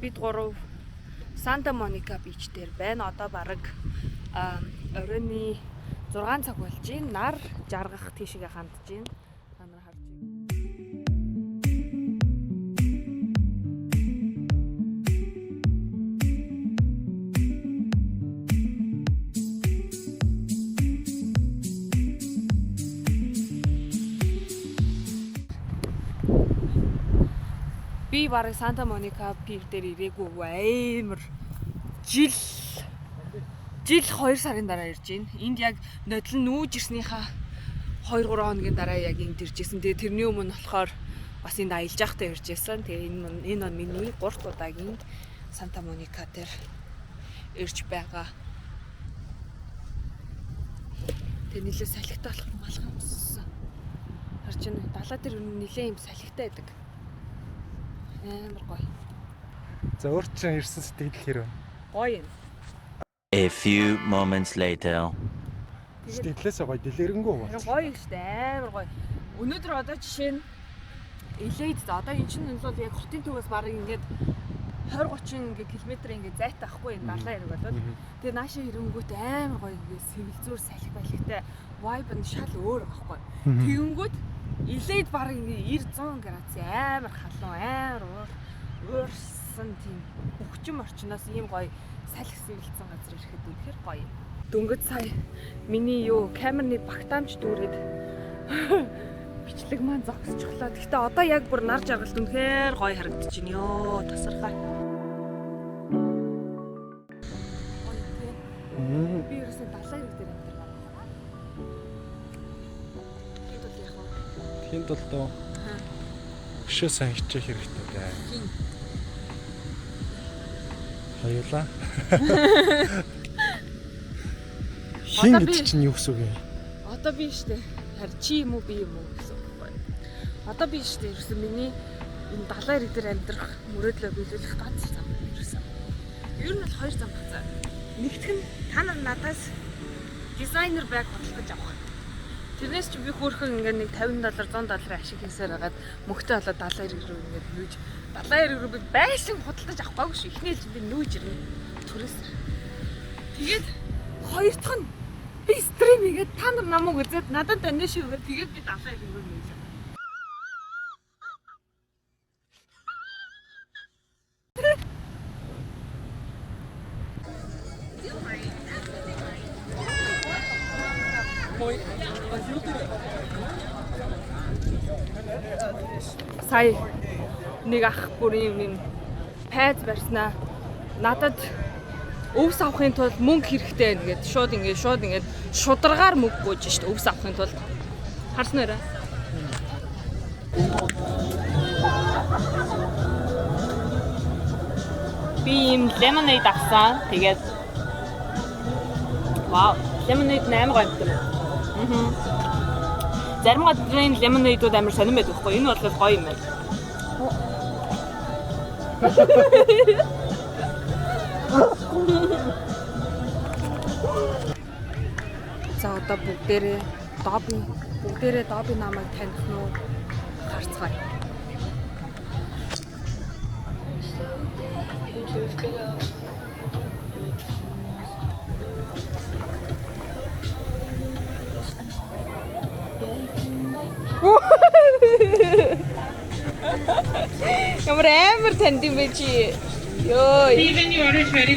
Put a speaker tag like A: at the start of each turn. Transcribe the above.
A: бид гурав Санта Моника бич дээр байна. Одоо бараг оройны 6 цаг болж байна. Нар жаргах тийшээ хандж байна. Та нар харж байна. Би бараг Санта Моника пир дээр ирээгүй амар жил 2 сарын дараа ирж байна. Энд яг нодлон нүүж ирснийхаа 2-3 хоногийн дараа яг энд ирж ирсэн. Тэгээ тэрний өмнө болохоор бас энд аялж байхдаа ирж ирсэн. Тэгээ энэ он миний 3 удаагийн Санта Моника дээр ирж байгаа. Тэгээ нэлээд салхитай болох малгай өмссөн. Харж байна. Далаа дээр нэлээд юм салхитай байдаг. Амар гоё.
B: За өөр чинь ирсэн сэтгэл хэрэг.
A: Гоё юм.
C: A few moments later.
B: Сэтгэлээс гоё дэлгэрэнгүй байна.
A: Гоё шүү дээ. Амар гоё. Өнөөдөр одоо жишээ нь Илээд одоо эн чинь бол яг хотын төвөөс бараг ингээд 20-30 ингээд километр ингээд зайтай ахгүй энэ далайн хэрэг болоод. Тэгээ наашаа ирэнгүүт амар гоё ингээд сэвэлзүүр салхи байлхтай vibe нь шал өөр байхгүй. Тэгэнгүүт Илээд бараг ингээд 90-100 градус амар халуун амар уурсан тийм өвчм орчноос ийм гоё салхи сэвэлцэн газар ирэхэд үнэхээр гоё. Дөнгөж сая миний камерны багтаамж дүүрээд бичлэг маань зогсчихлоо. Гэхдээ одоо яг бүр нар жаргалт үнэхээр гоё харагдаж байна ёо. Тасархай. Би ерөөсөө далайн хэрэг дээр амьдарч байна.
B: Тэнд бол доо. Өшөө сайн хичээх хэрэгтэй дээ. Хоёулаа. Хин гэдэг чинь юу гэсэн үг юм?
A: Одоо би штэ. Харин чи юм уу би юм уу гэсэн үг байна. Одоо би штэ ерөөсөө миний энэ далайн хэрэг дээр амьдрах мөрөөдлөө биелүүлэх ганц зам ерөөсөө. Ер нь бол 2 зам бацаа. Нэгтгэх нь та нар надаас дизайнер байг бодлох гэж авах. Тэрнээс чи би хөөрхөн ингээд нэг $50 $100 ашиг хийсээр хагаад мөхтэй болоод далайн хэрэг рүү ингээд нүүж далайн хэрэг рүү би байшин худалдаж авахгүй шүү. Эхнээл чи би нүүж ирнэ. Төрөөс. Тэгээд хоёр дахь нь би стрим хийгээд та нар намайг үзээд надад донё шивгээд тэгээд би далайн хэрэг рүү нүүж. Сая нэг ах бүрийн юм пайз барьснаа надад өвс авахын тулд мөнгө хэрэгтэй байна гэд шууд ингээд шударгаар мөнгө гүйж шít өвс авахын тулд харсан уу? Би юм lemonade авсан. Тэгээд вау, lemonade 8 гоё юм. Зарим газрын lemonade-ууд амар сонирм байдаг хгүй. Энэ бол гоё юм байна. За одоо бүгдээрээ Добби намайг таних нь уу харцгаая. Ямар амар танд юм бэ чи. Ёо.
D: Even you are very